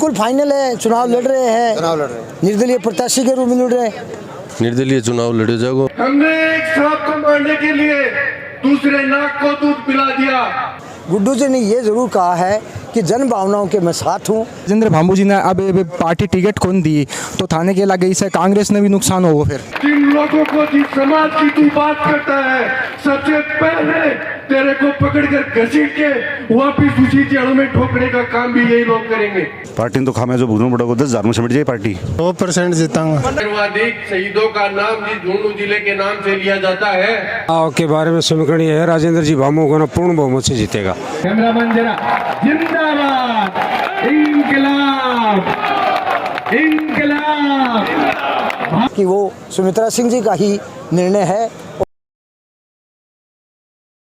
बिल्कुल फाइनल है, चुनाव लड़ रहे हैं, निर्दलीय प्रत्याशी के रूप में लड़ रहे हैं। निर्दलीय चुनाव लड़े जागो। हमने एक सांप को मारने के लिए दूसरे नाक को दूध पिला दिया। गुड्डू जी ने ये जरूर कहा है कि जन भावनाओं के मैं साथ हूँ। राजेंद्र भांबू जी ने अब पार्टी टिकट कौन दी तो थाने के लगे इससे कांग्रेस ने भी नुकसान होगा। फिर जिन लोगों को जिस समाज की तू बात करता है, सबसे पहले तेरे को पकड़कर घसीट के वापिस उसी जड़ों में ठोकने का काम भी यही लोग करेंगे। पार्टी तो खामे जो भूनू बड़ा को 10,000 में समझ जाए पार्टी 100% जीतांगा। सर्वाधिक शहीदों का नाम जिस झुंझुनू जिले के नाम से लिया जाता है के बारे में समीकरण है राजेंद्र जी भामू को पूर्ण बहुमत से जीतेगा। कैमरामैन जरा जिंदाबाद, इंकलाब इंकलाब। कि वो सुमित्रा सिंह जी का ही निर्णय है।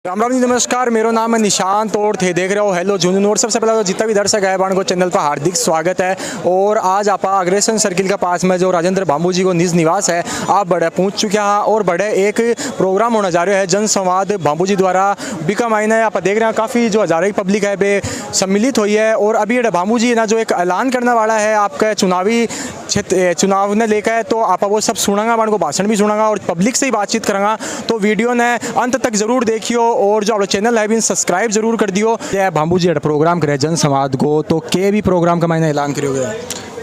राम राम जी, नमस्कार। मेरा नाम है निशांत और थे देख रहे हो हेलो झुंझुनू। और सबसे पहले तो जितना भी दर्शक है बाण को चैनल पर हार्दिक स्वागत है। और आज आप अग्रेसन सर्किल के पास में जो राजेंद्र भांबू जी को निज निवास है आप बड़े पहुंच चुके हैं और बड़े एक प्रोग्राम होने जा रहे हैं जन संवाद भांबू जी द्वारा बिका मायने। आप देख रहे हैं काफ़ी जो हज़ारों की पब्लिक है वे सम्मिलित हुई है। और अभी भांबू जी ना जो एक ऐलान करने वाला है आपका चुनावी चुनाव ने लेकर, तो आप वो सब सुनागा, बाण को भाषण भी सुनागा और पब्लिक से ही बातचीत करेंगे। तो वीडियो ने अंत तक जरूर देखियो और जो आप चैनल है भी सब्सक्राइब जरूर कर दियो। भांबू जी प्रोग्राम करे जन संवाद को, तो के भी प्रोग्राम का मैंने ऐलान करोगे?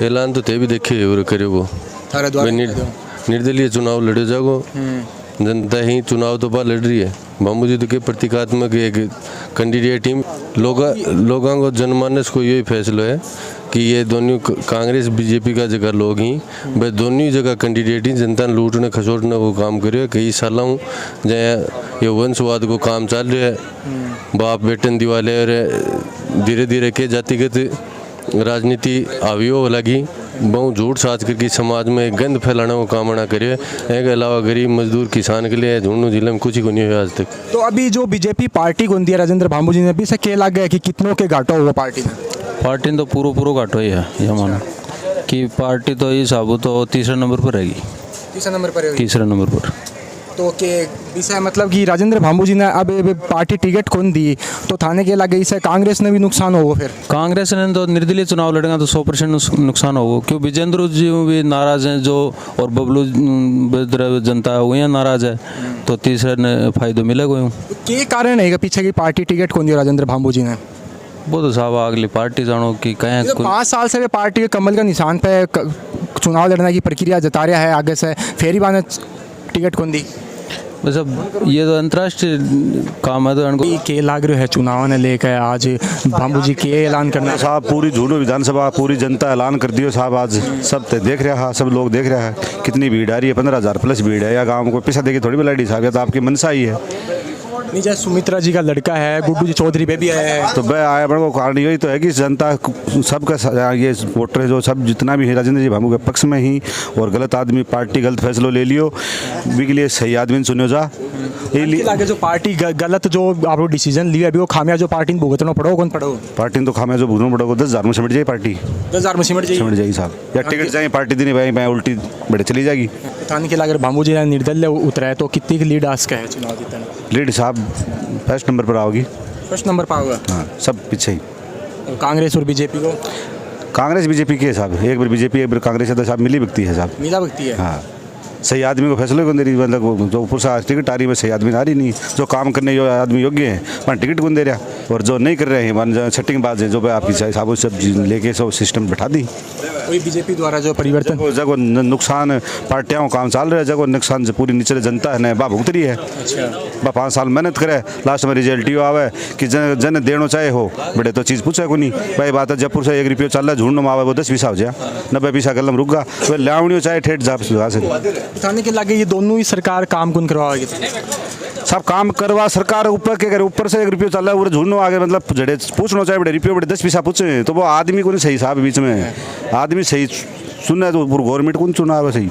ऐलान तो ते भी देखे और करे वो निर्दलीय चुनाव लड़े जागो। जनता ही चुनाव तो बाहर लड़ रही है। भांबू जी तो के प्रतीकात्मक एक कैंडिडेट टीम लोगों को जनमानस को यही फैसला है कि ये दोनों कांग्रेस बीजेपी का जगह लोग ही वे दोनों जगह कैंडिडेट ही जनता लूटने खसोटने को काम करे। कई सालों जहाँ ये वंशवाद को काम चल रहा है, बाप बेटन दिवाले और धीरे धीरे के जातिगत राजनीति आवियो लगी बहुत झूठ साज करके समाज में गंद फैलाने को काम ना करे। एक अलावा गरीब मजदूर किसान के लिए झुंझुनू जिले में कुछ ही को नहीं हुआ आज तक। तो अभी जो बीजेपी पार्टी को दिया राजेंद्र भांबू जी ने अभी से के लग गया कि कितनों के घाटा हुआ पार्टी में? पार्टी तो पूरा घाटो ही है ये मानो कि पार्टी तो ये साबुत तो तीसरे नंबर पर रहेगी। तीसरे नंबर पर तो के विषय मतलब कि राजेंद्र भांबू जी ने अब पार्टी टिकट कौन दी तो थाने के लगे इससे कांग्रेस ने भी नुकसान होगा। फिर कांग्रेस ने तो निर्दलीय चुनाव लड़ेगा तो 100% नुकसान होगा, क्यों विजेंद्र जी भी नाराज हैं जो और बबलू जनता हुई है नाराज है, तो तीसरे ने फायदा मिलेगा। क्या कारण है पीछे की पार्टी टिकट कौन दिया राजेंद्र भांबू जी ने? वो तो साहब अगली पार्टी जानो कि कहें 5 साल से पार्टी के कमल का निशान पे चुनाव लड़ने की प्रक्रिया जता रहा है आगे से, फेरी बाने टिकट कौन दी? बस अब ये तो अंतर्राष्ट्रीय काम है। तो के लाग रहे है चुनाव ने लेकर आज भांबू जी के ऐलान करना साहब पूरी झुंझुनू विधानसभा पूरी जनता ऐलान कर दियो साहब। आज सब देख रहा है, सब लोग देख रहा है कितनी भीड़ आ रही है। 15,000 प्लस भीड़ है। या गाँव को पैसा देके थोड़ी बिलाड़ी साहब, या तो आपकी मनसा ही है। नहीं जैसे सुमित्रा जी का लड़का है गुड्डू जी चौधरी पे भी आया है, तो वह आया बड़े को कारण यही तो है कि जनता सबका ये वोटर जो सब जितना भी है राजेंद्र जी भांबू के पक्ष में ही, और गलत आदमी पार्टी गलत फैसलो ले लियो भी के लिए सही आदमी सुनो जा। ये जो पार्टी गलत जो आप डिसीजन लिया अभी वो खामिया जो पार्टी में भुगतना पड़ो कौन पड़ो? पार्टी तो खामिया जो भुगतना पड़ो 10,000 में समझ जाए पार्टी 10,000 में सिमट जाएगी साहब। या टिकट जाए पार्टी दिन भाई उल्टी बड़े चली जाएगी। थाने के अगर भांबू जी निर्दलीय उतरा तो कितनी की लीड आस्क है चुनाव जीतने? लीड साहब फर्स्ट नंबर पर आओगी। फर्स्ट नंबर पर होगा? हाँ सब पीछे ही। कांग्रेस और बीजेपी को? कांग्रेस बीजेपी के साहब, एक बार बीजेपी एक बार कांग्रेस है साहब, मिली व्यक्ति है साहब, मिला व्यक्ति है। हाँ सही आदमी को फैसले को दे रही, मतलब जो ऊपर से टिकट आ रही है सही आदमी आ रही नहीं, जो काम करने जो आदमी योग्य है पर टिकट कौन दे रहा, और जो नहीं कर रहे हैं मान सेटिंग बाज है जो आपकी साहब सब लेके सब सिस्टम बैठा दी। वही बीजेपी द्वारा जो परिवर्तन जगह नुकसान पार्टियों काम चल रहा है, जगह नुकसान से पूरी नीचे जनता है बा भुगत रही है। बा 5 साल मेहनत करे लास्ट में रिजल्ट यो आवे कि जन देनो चाहे हो बड़े तो चीज़ पूछे को नहीं भाई। बात है जयपुर से 1 रुपये चल रहा है झुंड में आवे वो 10 पैसा हो जाए 90 पैसा गलम रुक गा वो लावणी चाहे ठेठ जा से थाने के लगे। ये दोनों ही सरकार काम कौन करवाएगी? सब काम करवा सरकार ऊपर के करे, ऊपर से 1 रुपये चल रहा है वो झुंड आगे मतलब जड़े पूछना चाहे बड़े रुपये बड़े 10 पैसा पूछे तो वो आदमी को नहीं सही साहब बीच में आदमी सही सुनना है तो गवर्नमेंट को नहीं चुना है सही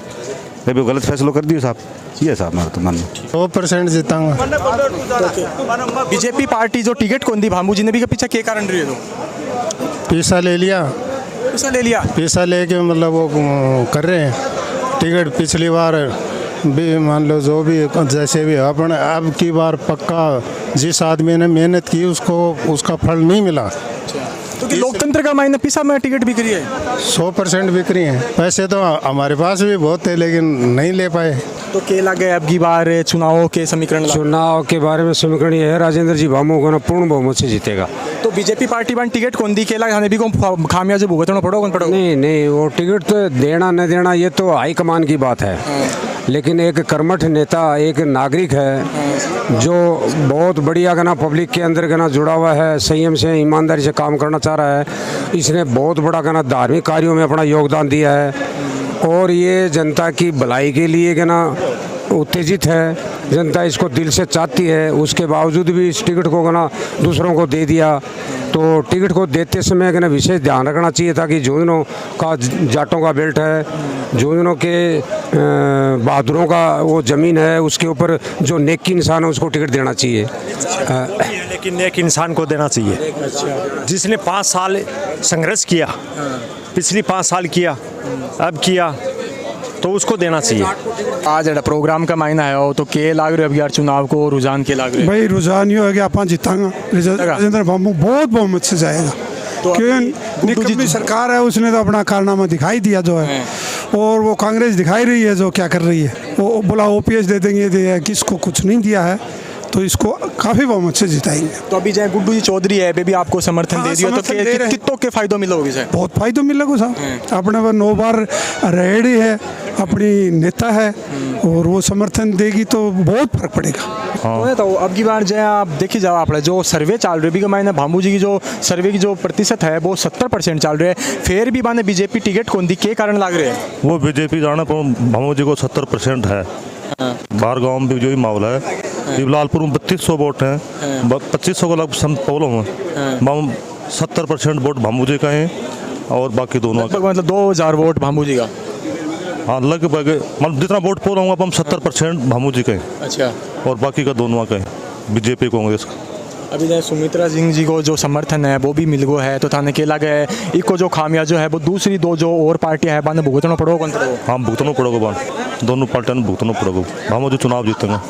अभी गलत फैसला कर दिया साहब। ये साहब हमारा तो मन 100% जीतांगा। बीजेपी पार्टी जो टिकट कौन दी भांबू जी ने भी पीछे के कारण रही है? पैसा ले लिया पैसा लेके मतलब वो कर रहे हैं टिकट। पिछली बार भी मान लो जो भी जैसे भी अपन अब की बार पक्का जिस आदमी ने मेहनत की उसको उसका फल नहीं मिला। क्योंकि लोकतंत्र लोकतंत्र का मायने पिसा में टिकट बिक रही है 100% बिक रही हैं। पैसे तो हमारे पास भी बहुत थे लेकिन नहीं ले पाए। तो क्या लगे अब की बार चुनावों के समीकरण चुनाव के बारे में समीकरण ये है राजेंद्र जी भामू को ना पूर्ण बहुमत से जीतेगा। तो बीजेपी पार्टी बन टिकट कौन दी केला खाने भी को खामियाजा भुगतना पड़ो कौन पड़ो नहीं नहीं, वो टिकट तो देना न देना ये तो हाईकमान की बात है, लेकिन एक कर्मठ नेता, एक नागरिक है जो बहुत बढ़िया गना पब्लिक के अंदर गना जुड़ा हुआ है, संयम से ईमानदारी से काम करना चाह रहा है। इसने बहुत बड़ा गना धार्मिक कार्यों में अपना योगदान दिया है और ये जनता की भलाई के लिए गना उत्तेजित है। जनता इसको दिल से चाहती है, उसके बावजूद भी इस टिकट को गना दूसरों को दे दिया। तो टिकट को देते समय गना विशेष ध्यान रखना चाहिए था कि झुंझुनू का जाटों का बेल्ट है, झुंझुनू के बहादुरों का वो ज़मीन है, उसके ऊपर जो नेक इंसान है उसको टिकट देना चाहिए। लेकिन नेक इंसान को देना चाहिए जिसने 5 साल संघर्ष किया, पिछली 5 साल किया, अब किया, तो उसको देना चाहिए। आज जरा प्रोग्राम का मायना है वो तो के लाग रहे अब यार चुनाव को रुझान के लाग रहे भाई रुझान ये है कि आप जीतांगा, राजेंद्र भामू बहुत बहुमत से जाएगा। तो क्यों निकम्मी सरकार है, उसने तो अपना कारनामा दिखाई दिया जो है, और वो कांग्रेस दिखाई रही है जो क्या कर रही है। वो बोला ओपीएस दे देंगे, किसको कुछ नहीं दिया है, तो इसको काफी बहुमत से जिताएंगे। तो अभी चाहे गुड्डू जी चौधरी है भी आपको समर्थन दे दिया, तो कितनों के फायदों मिलोगे सर? बहुत फायदा मिलेगा साहब, अपने वो 9 बार रेडी है, अपनी नेता है और वो समर्थन देगी तो बहुत फर्क पड़ेगा। तो अब की बार जो आप देखी जाओ आप जो सर्वे चल रही है मैंने भामू जी की जो सर्वे की जो प्रतिशत है वो 70% चल रहे है, फिर भी मैंने बीजेपी टिकट कौन दी के कारण लग रहे हैं? वो बीजेपी जाना भामू जी को 70% है। बाहर गाँव में भी जो ही मामला है, लालपुर में 3200 वोट हैं, 2500 का लगभग पोल हुआ, 70% वोट भामू जी का है और बाकी दोनों मतलब 2000 वोट भामू जी का। हाँ लगभग, मतलब जितना वोट पोल होगा हम 70% भामू जी का है। अच्छा, और बाकी का दोनों का है बीजेपी कांग्रेस का। अभी जैसे सुमित्रा सिंह जी को जो समर्थन है वो भी मिल गो है, तो थाने के लगे है इको जो खामिया जो है वो दूसरी दो जो और पार्टियां है बाने भुगतना पड़ोगा कौन पड़ोगा? हाँ भुगतना पड़ोगा बान, दोनों पार्टियों ने भुगतना पड़ोगा। भामू जी चुनाव जीतेगा।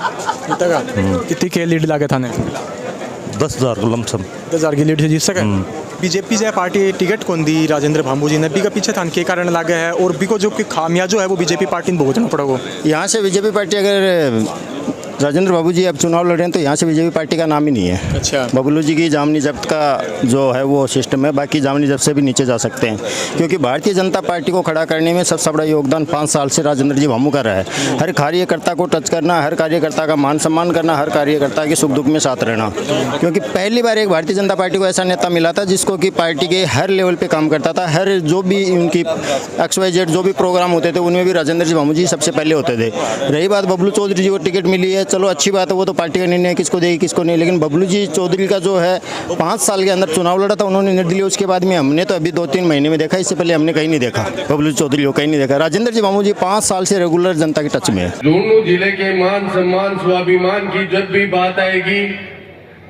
कितनी के लीड लगे थाने? 10,000 लमसम 10,000 की लीड से जीत सके। बीजेपी जो पार्टी टिकट कौन दी राजेंद्र भामू जी ने बी का पीछे थान के कारण लगे है, और बी को जो खामिया जो है वो बीजेपी पार्टी ने भुगतना पड़ोगा। यहाँ से बीजेपी पार्टी अगर राजेंद्र बाबू जी अब चुनाव लड़ रहे हैं तो यहाँ से बीजेपी पार्टी का नाम ही नहीं है। अच्छा, बबलू जी की जामनी जब्त का जो है वो सिस्टम है, बाकी जामनी जब्त से भी नीचे जा सकते हैं, क्योंकि भारतीय जनता पार्टी को खड़ा करने में सबसे बड़ा योगदान 5 साल से राजेंद्र जी भामू कर रहा है। हर कार्यकर्ता को टच करना, हर कार्यकर्ता का मान सम्मान करना, हर कार्यकर्ता के सुख दुख में साथ रहना, क्योंकि पहली बार एक भारतीय जनता पार्टी को ऐसा नेता मिला था जिसको कि पार्टी के हर लेवल पर काम करता था। हर जो भी उनकी XYZ जो भी प्रोग्राम होते थे उनमें भी राजेंद्र जी भामू जी सबसे पहले होते थे। रही बात बबलू चौधरी जी को टिकट मिली है, चलो अच्छी बात है, वो तो पार्टी का निर्णय किसको देगी किसको नहीं, लेकिन बबलू जी चौधरी का जो है 5 साल के अंदर चुनाव लड़ा था, उन्होंने निर्दलीय, उसके बाद में हमने तो अभी 2-3 महीने में देखा, इससे पहले हमने कहीं नहीं देखा बबलू चौधरी को, कहीं नहीं देखा। राजेंद्र जी भामू जी 5 साल से रेगुलर जनता के टच में है। झुंझुनू जिले के मान सम्मान स्वाभिमान की जब भी बात आएगी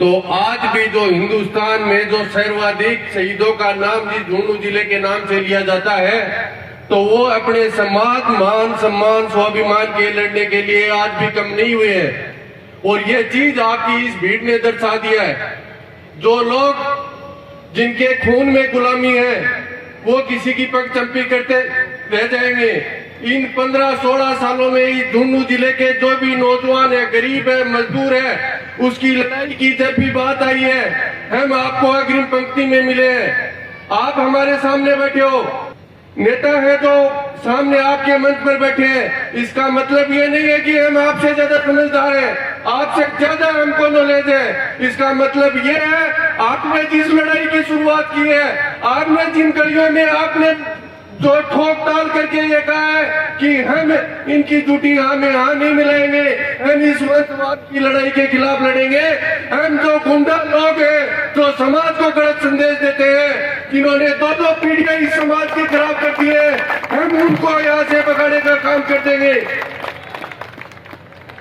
तो आज भी जो हिंदुस्तान में जो सर्वाधिक शहीदों का नाम जिस झुंझुनू जिले के नाम से लिया जाता है, तो वो अपने समाज मान सम्मान स्वाभिमान के लड़ने के लिए आज भी कम नहीं हुए हैं। और ये चीज आपकी इस भीड़ ने दर्शा दिया है। जो लोग जिनके खून में गुलामी है वो किसी की पग चंपी करते रह जाएंगे। इन 15-16 सालों में इस झुंझुनू जिले के जो भी नौजवान है, गरीब है, मजदूर है, उसकी लड़ाई की जब भी बात आई है हम आपको अग्रिम पंक्ति में मिले हैं। आप हमारे सामने बैठे हो, नेता है जो सामने आपके मंच पर बैठे हैं, इसका मतलब ये नहीं है कि हम आपसे ज्यादा समझदार हैं, आपसे ज्यादा हमको नॉलेज है। इसका मतलब ये है आपने जिस लड़ाई की शुरुआत की है, आपने जिन कड़ियों में आपने जो ठोक ताल करके ये कहा है कि हम इनकी झूठी हाँ में हाँ नहीं मिलाएंगे, हम इस वंशवाद की लड़ाई के खिलाफ लड़ेंगे। हम जो गुंडा लोग हैं जो समाज को गलत संदेश देते हैं, जिन्होंने 2-2 पीढ़ियां इस समाज की खराब कर दी है, हम उनको यहाँ से भगाने का काम कर देंगे।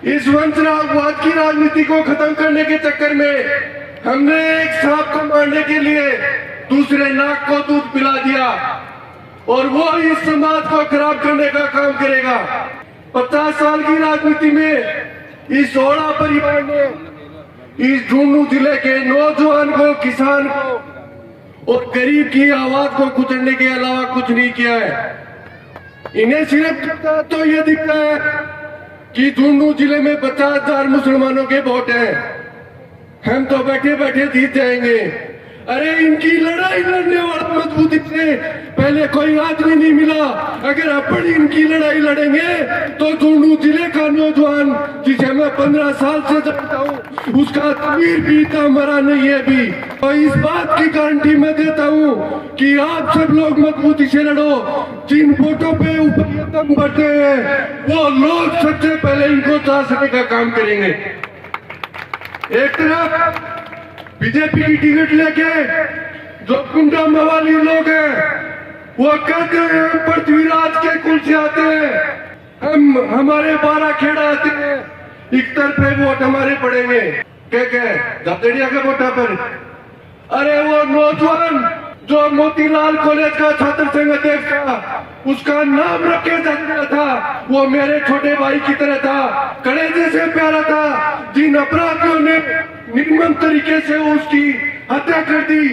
इस वंशवाद की राजनीति को खत्म करने के चक्कर में हमने एक सांप को मारने के लिए दूसरे नाक को दूध पिला दिया और वो इस समाज को खराब करने का काम करेगा। 50 साल की राजनीति में इस ओड़ा परिवार ने इस झुंझुनू जिले के नौजवान को, किसान को और गरीब की आवाज को कुचलने के अलावा कुछ नहीं किया है। इन्हें सिर्फ तो ये दिखता है कि झुंझुनू जिले में 50,000 मुसलमानों के वोट हैं, हम तो बैठे बैठे जीत जाएंगे। अरे इनकी लड़ाई लड़ने वाला मजबूती से पहले कोई आदमी नहीं मिला। अगर अपन इनकी लड़ाई लड़ेंगे तो झुंझुनू जिले का नौजवान जिसे मैं 15 साल से जानता हूँ उसका तमीर भी इतना मरा नहीं है अभी। तो इस बात की गारंटी मैं देता हूँ कि आप सब लोग मजबूती से लड़ो। जिन वोटों पे ऊपर कदम बढ़ते हैं वो लोग सबसे पहले इनको चासने का काम करेंगे। एक तरफ बीजेपी की टिकट लेके जो गुंडा मवाली लोग हैं वो कहते हैं हम पृथ्वीराज के कुल से आते हैं, हम हमारे 12 खेड़ा आते हैं, एक तरफे वोट हमारे पड़ेंगे। क्या दबदड़िया के वोटा पर? अरे वो नौजवान जो मोतीलाल कॉलेज का छात्र संघ अध्यक्ष था उसका नाम रखे जाता था, वो मेरे छोटे भाई की तरह था, कलेजे से प्यारा था। जिन अपराधियों ने निर्मम तरीके से उसकी हत्या कर दी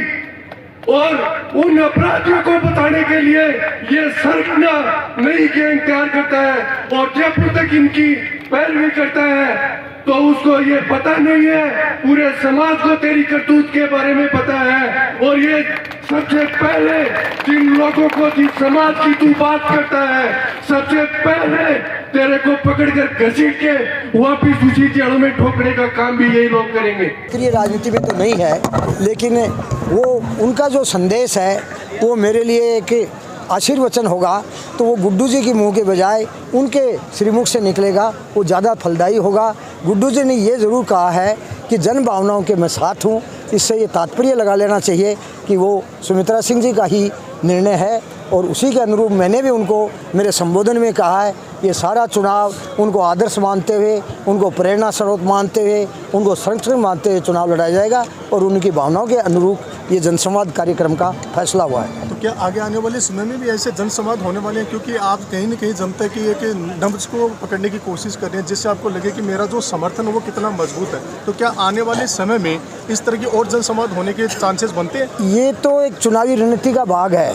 और उन अपराधियों को बताने के लिए ये सरगना नई गैंग तैयार करता है और जब तक इनकी पैरवी करता है तो उसको ये पता नहीं है, पूरे समाज को तेरी करतूत के बारे में पता है। और ये सबसे पहले जिन लोगों को जिस समाज की तू बात करता है सबसे पहले तेरे को पकड़कर घसीट के वापिस उसी जड़ों में ठोकने का काम भी यही लोग करेंगे। ये राजनीति में तो नहीं है, लेकिन वो उनका जो संदेश है वो मेरे लिए एक आशीर्वचन होगा। तो वो गुड्डू जी के मुंह के बजाय उनके श्रीमुख से निकलेगा, वो ज़्यादा फलदायी होगा। गुड्डू जी ने ये ज़रूर कहा है कि जन भावनाओं के मैं साथ हूँ। इससे ये तात्पर्य लगा लेना चाहिए कि वो सुमित्रा सिंह जी का ही निर्णय है और उसी के अनुरूप मैंने भी उनको मेरे संबोधन में कहा है। ये सारा चुनाव उनको आदर्श मानते हुए, उनको प्रेरणा स्रोत मानते हुए, उनको संरक्षण मानते हुए चुनाव लड़ाया जाएगा और उनकी भावनाओं के अनुरूप ये जनसंवाद कार्यक्रम का फैसला हुआ है। तो क्या आगे आने वाले समय में भी ऐसे जनसंवाद होने वाले हैं? क्योंकि आप कहीं न कहीं जनता की एक नब्ज को पकड़ने की कोशिश कर रहे हैं जिससे आपको लगे कि मेरा जो समर्थन है वो कितना मजबूत है। तो क्या आने वाले समय में इस तरह की और जनसंवाद होने के चांसेस बनते हैं? ये तो एक चुनावी रणनीति का भाग है।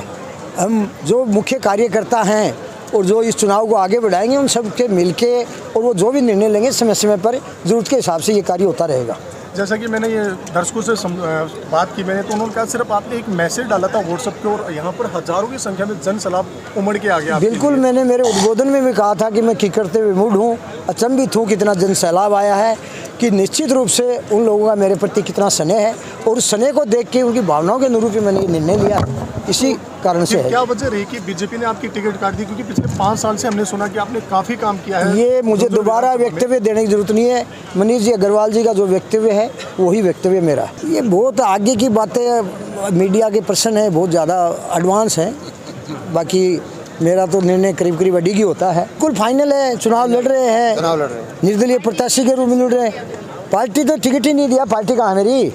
हम जो मुख्य कार्यकर्ता हैं और जो इस चुनाव को आगे बढ़ाएंगे उन सब के मिलके और वो जो भी निर्णय लेंगे समय समय पर ज़रूरत के हिसाब से ये कार्य होता रहेगा। जैसा कि मैंने ये दर्शकों से बात की मैंने, तो उन्होंने कहा सिर्फ आपने एक मैसेज डाला था व्हाट्सएप पे और यहाँ पर हजारों की संख्या में जन सैलाब उमड़ के आ गया। बिल्कुल, मैंने मेरे उद्बोधन में भी कहा था कि मैं किकरते हुए मूड हूँ, अचंभित हूँ कितना जन सैलाब आया है, कि निश्चित रूप से उन लोगों का मेरे प्रति कितना स्नेह है और उस स्नेह को देख के उनकी भावनाओं के अनुरूप ही मैंने ये निर्णय लिया। इसी कारण से है। क्या वजह रही कि बीजेपी ने आपकी टिकट काट दी? क्योंकि पिछले 5 साल से हमने सुना कि आपने काफ़ी काम किया है। ये मुझे दोबारा वक्तव्य देने की जरूरत नहीं है। मनीष जी अग्रवाल जी का जो वक्तव्य है वही वक्तव्य मेरा। ये बहुत आगे की बातें मीडिया के प्रश्न है, बहुत ज़्यादा एडवांस है। बाकी मेरा तो निर्णय करीब करीब अड़ी ही होता है। कुल फाइनल है, चुनाव लड़ रहे हैं, निर्दलीय प्रत्याशी के रूप में लड़ रहे हैं। पार्टी तो टिकट ही नहीं दिया, पार्टी कहाँ मेरी।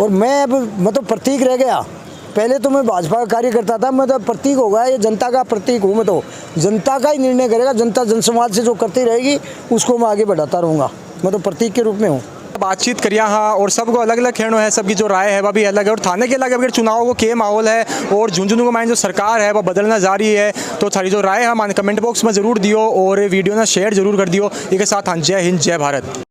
और मैं अब मतलब प्रतीक रह गया। पहले तो मैं भाजपा का कार्यकर्ता था, मैं तो प्रतीक हो गया, ये जनता का प्रतीक हूँ। मैं तो जनता का ही निर्णय करेगा, जनता जनसंवाद से जो करती रहेगी उसको मैं आगे बढ़ाता रहूँगा। मैं तो प्रतीक के रूप में हूँ। बातचीत करिया हाँ, और सबको अलग अलग खेणो है, सबकी जो राय है वह भी अलग है। और थाने के अलग अगर चुनाव को के माहौल है और झुंझुनू को माइन जो सरकार है वह बदलना जारी है। तो सारी जो राय है हमारे कमेंट बॉक्स में ज़रूर दियो और वीडियो ना शेयर जरूर कर दियो। इसके साथ हाँ, जय हिंद, जय भारत।